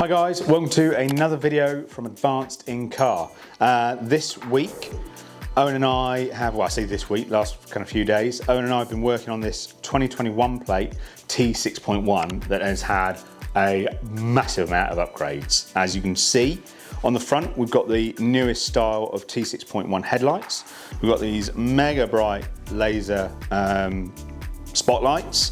Hi guys, welcome to another video from Advanced in Car. This week, Owen and I have, well I say this week, last kind of few days, Owen and I have been working on this 2021 plate T6.1 that has had a massive amount of upgrades. As you can see, on the front we've got the newest style of T6.1 headlights. We've got these mega bright laser spotlights.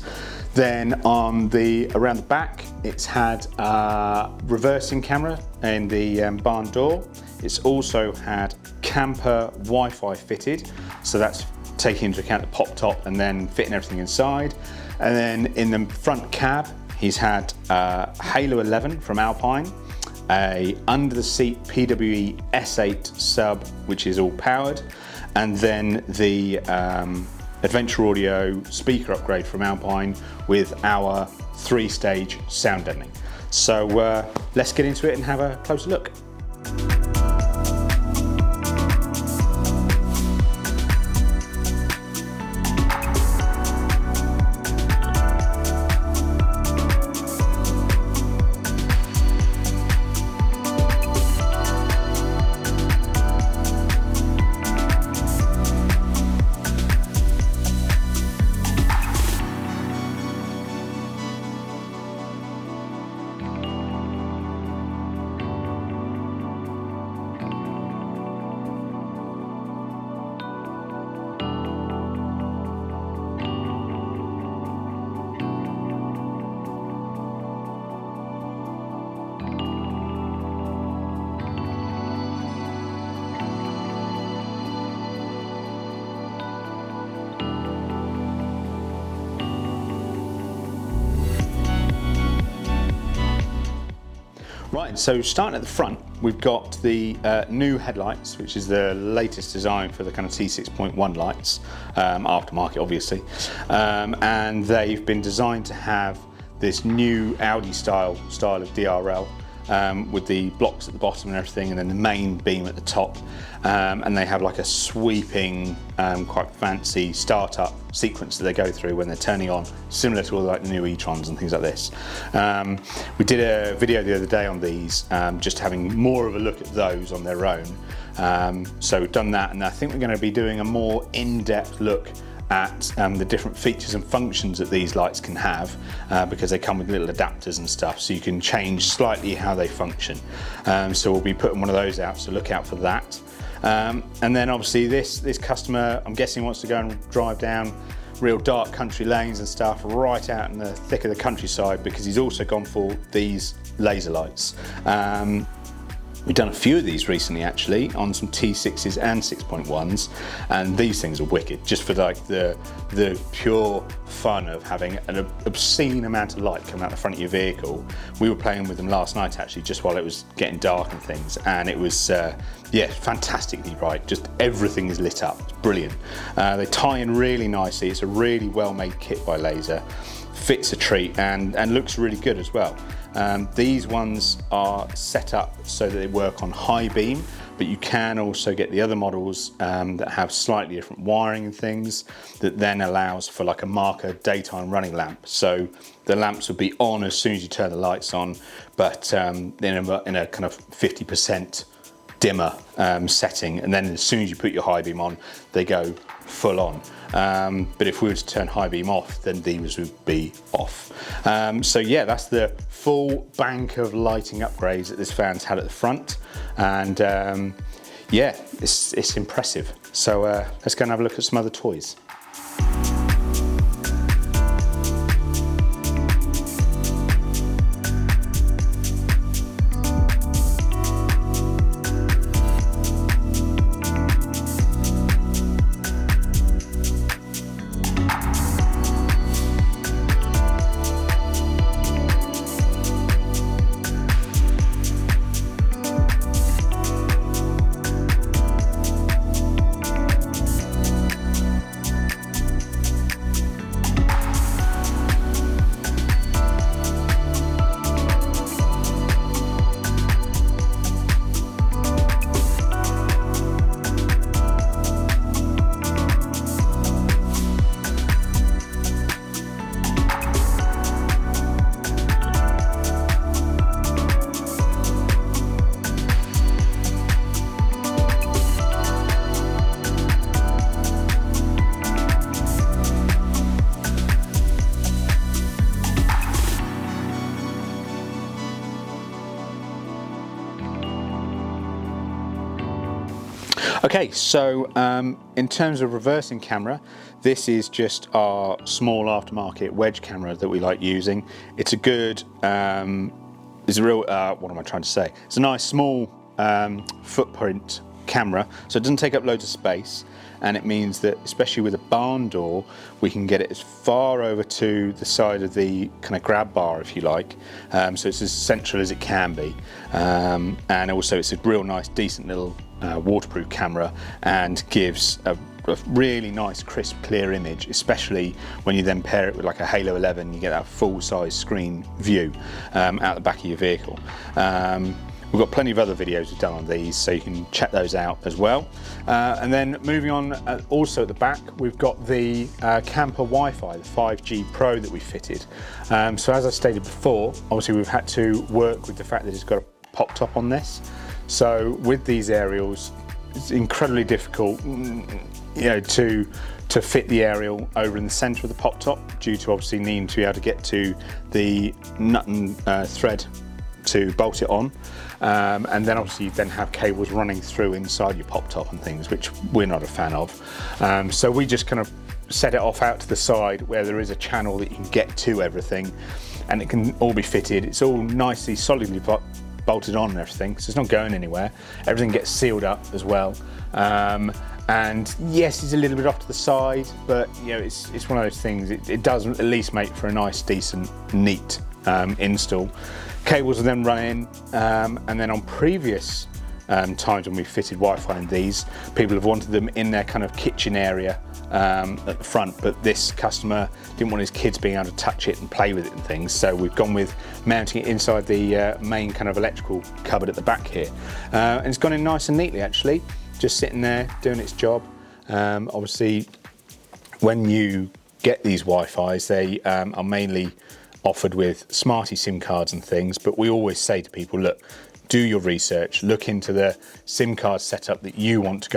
Then on around the back, it's had a reversing camera in the barn door. It's also had camper Wi-Fi fitted, so that's taking into account the pop top and then fitting everything inside. And then in the front cab, he's had Halo 11 from Alpine, a under the seat PWE S8 sub, which is all powered, and then the Adventure Audio speaker upgrade from Alpine with our 3-stage sound deadening. So let's get into it and have a closer look. Right, so starting at the front, we've got the new headlights, which is the latest design for the kind of T6.1 lights, aftermarket obviously, and they've been designed to have this new Audi style of DRL with the blocks at the bottom and everything, and then the main beam at the top, and they have like a sweeping, quite fancy startup sequence that they go through when they're turning on, similar to all like the new e-trons and things like this. We did a video the other day on these, just having more of a look at those on their own. So we've done that, and I think we're going to be doing a more in-depth look at the different features and functions that these lights can have, because they come with little adapters and stuff, so you can change slightly how they function. So we'll be putting one of those out, so look out for that. And then obviously this customer, I'm guessing, wants to go and drive down real dark country lanes and stuff right out in the thick of the countryside, because he's also gone for these laser lights. We've done a few of these recently actually on some T6s and 6.1s, and these things are wicked, just for like the pure fun of having an obscene amount of light coming out the front of your vehicle. We were playing with them last night actually, just while it was getting dark and things, and it was yeah, fantastically bright. Just everything is lit up. It's brilliant. They tie in really nicely. It's a really well-made kit by Laser. Fits a treat and looks really good as well. These ones are set up so that they work on high beam, but you can also get the other models that have slightly different wiring and things, that then allows for like a marker daytime running lamp. So the lamps will be on as soon as you turn the lights on, but in a kind of 50% dimmer setting, and then as soon as you put your high beam on, they go full on. But if we were to turn high beam off, then these would be off. So yeah, that's the full bank of lighting upgrades that this van's had at the front, and yeah, it's impressive. So let's go and have a look at some other toys. Okay, so in terms of reversing camera, this is just our small aftermarket wedge camera that we like using. It's a good, it's a real, what am I trying to say? It's a nice small footprint camera, so it doesn't take up loads of space, and it means that, especially with a barn door, we can get it as far over to the side of the kind of grab bar, if you like, so it's as central as it can be, and also it's a real nice, decent little waterproof camera, and gives a really nice, crisp, clear image, especially when you then pair it with like a Halo 11. You get that full-size screen view out the back of your vehicle. We've got plenty of other videos we've done on these, so you can check those out as well. And then moving on, also at the back, we've got the camper Wi-Fi, the 5G Pro that we fitted. So as I stated before, obviously we've had to work with the fact that it's got a pop top on this. So with these aerials, it's incredibly difficult, to fit the aerial over in the centre of the pop top, due to obviously needing to be able to get to the nut and thread to bolt it on, and then obviously you then have cables running through inside your pop top and things, which we're not a fan of. So we just kind of set it off out to the side where there is a channel that you can get to everything, and it can all be fitted. It's all nicely, solidly bolted on and everything, so it's not going anywhere. Everything gets sealed up as well. And yes, it's a little bit off to the side, but it's one of those things. It does at least make for a nice, decent, neat install. Cables will then run in, and then on previous times when we've fitted Wi-Fi in these, people have wanted them in their kind of kitchen area at the front, but this customer didn't want his kids being able to touch it and play with it and things, so we've gone with mounting it inside the main kind of electrical cupboard at the back here. And it's gone in nice and neatly, actually, just sitting there doing its job. Obviously, when you get these Wi-Fis, they are mainly offered with Smarty SIM cards and things, but we always say to people, look, do your research, look into the SIM card setup that you want to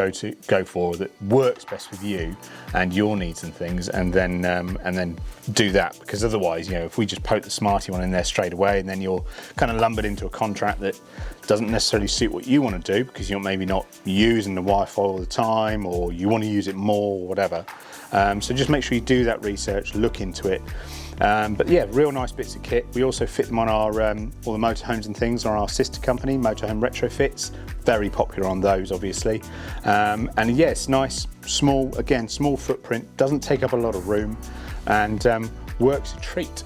go for, that works best with you and your needs and things, and then do that, because otherwise, if we just poke the Smarty one in there straight away, and then you're kind of lumbered into a contract that doesn't necessarily suit what you want to do, because you're maybe not using the Wi-Fi all the time, or you want to use it more, or whatever. So just make sure you do that research, look into it. But yeah, real nice bits of kit. We also fit them on our all the motorhomes and things on our sister company, Motorhome Retrofits. Very popular on those, obviously. And yeah, it's nice, small, again, small footprint, doesn't take up a lot of room, and works a treat.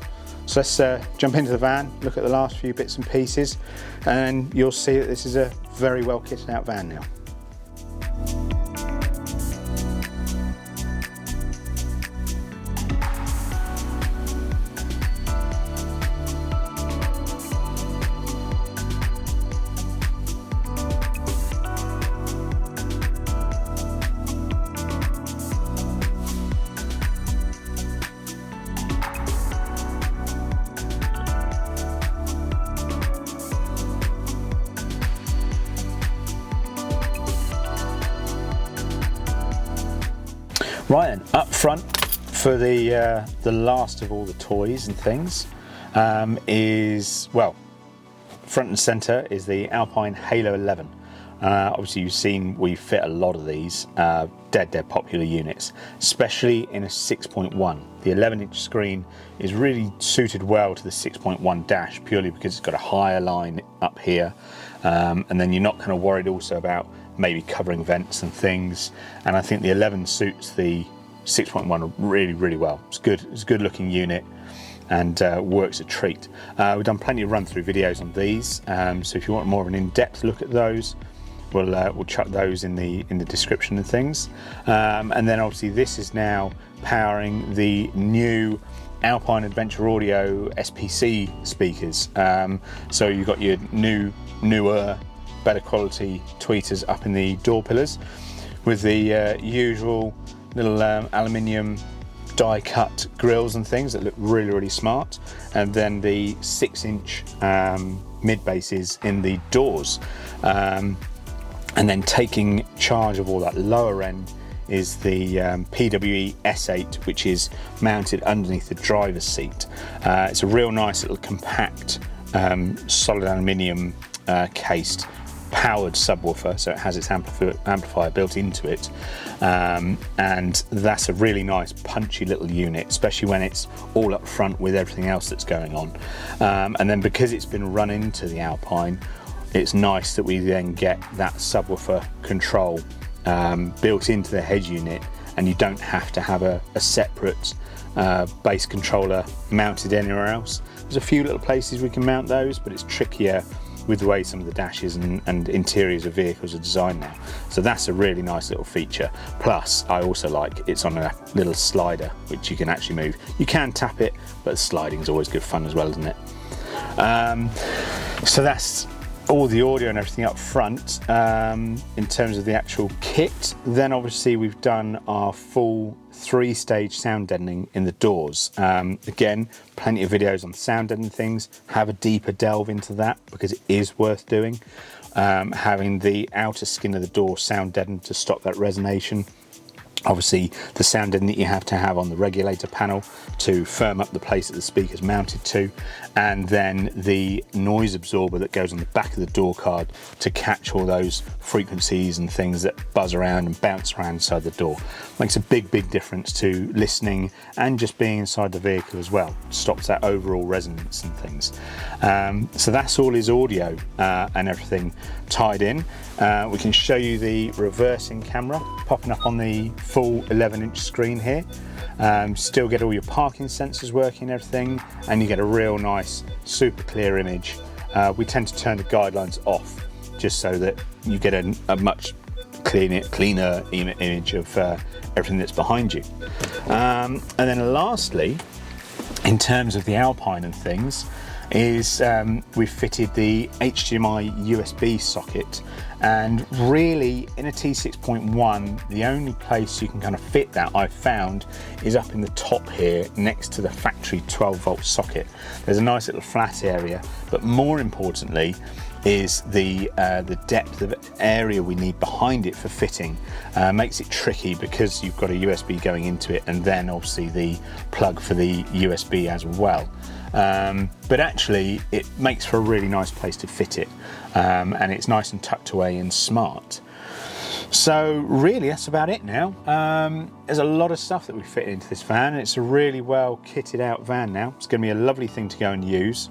So let's jump into the van, look at the last few bits and pieces, and you'll see that this is a very well kitted out van now. Right then, up front for the last of all the toys and things is, well, front and centre is the Alpine Halo 11. Obviously you've seen we fit a lot of these dead popular units, especially in a 6.1. The 11-inch screen is really suited well to the 6.1 dash, purely because it's got a higher line up here, and then you're not kind of worried also about maybe covering vents and things, and I think the 11 suits the 6.1 really well. It's good, it's a good looking unit, and works a treat. We've done plenty of run through videos on these, so if you want more of an in-depth look at those, we'll chuck those in the description and things. And then obviously this is now powering the new Alpine Adventure Audio SPC speakers. So you've got your newer, better quality tweeters up in the door pillars, with the usual little aluminium die cut grills and things that look really smart, and then the 6-inch mid bases in the doors. And then taking charge of all that lower end is the PWE S8, which is mounted underneath the driver's seat. It's a real nice little compact solid aluminium cased powered subwoofer, so it has its amplifier built into it, and that's a really nice punchy little unit, especially when it's all up front with everything else that's going on. And then because it's been run into the Alpine, it's nice that we then get that subwoofer control built into the head unit, and you don't have to have a separate bass controller mounted anywhere else. There's a few little places we can mount those, but it's trickier with the way some of the dashes and interiors of vehicles are designed now. So that's a really nice little feature. Plus, I also like it's on a little slider, which you can actually move. You can tap it, but sliding is always good fun as well, isn't it? So that's all the audio and everything up front. In terms of the actual kit, then obviously we've done our full 3-stage sound deadening in the doors. Again, plenty of videos on sound deadening things. Have a deeper delve into that because it is worth doing. Having the outer skin of the door sound deadened to stop that resonation. Obviously, the sound deadening that you have to have on the regulator panel to firm up the place that the speaker's mounted to, and then the noise absorber that goes on the back of the door card to catch all those frequencies and things that buzz around and bounce around inside the door. Makes a big difference to listening and just being inside the vehicle as well. Stops that overall resonance and things. So that's all his audio and everything tied in. We can show you the reversing camera popping up on the full 11-inch screen here. Still get all your parking sensors working and everything, and you get a real nice super clear image. We tend to turn the guidelines off just so that you get a much cleaner image of everything that's behind you. And then lastly, in terms of the Alpine and things, is we've fitted the HDMI USB socket, and really in a T6.1 the only place you can kind of fit that I've found is up in the top here next to the factory 12-volt socket. There's a nice little flat area, but more importantly is the depth of area we need behind it for fitting. Makes it tricky because you've got a USB going into it and then obviously the plug for the USB as well. But actually it makes for a really nice place to fit it, and it's nice and tucked away and smart. So really that's about it now. There's a lot of stuff that we fit into this van, and it's a really well kitted out van now. It's going to be a lovely thing to go and use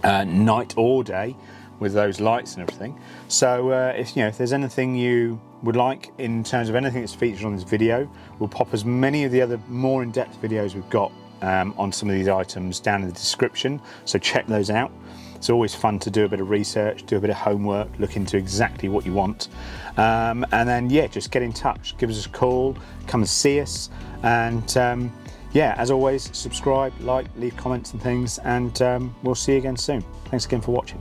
night or day with those lights and everything. So if there's anything you would like in terms of anything that's featured on this video, we'll pop as many of the other more in-depth videos we've got on some of these items down in the description, so check those out. It's always fun to do a bit of research, do a bit of homework, look into exactly what you want, and then just get in touch, give us a call, come and see us, and as always, subscribe, like, leave comments and things, and we'll see you again soon. Thanks again for watching.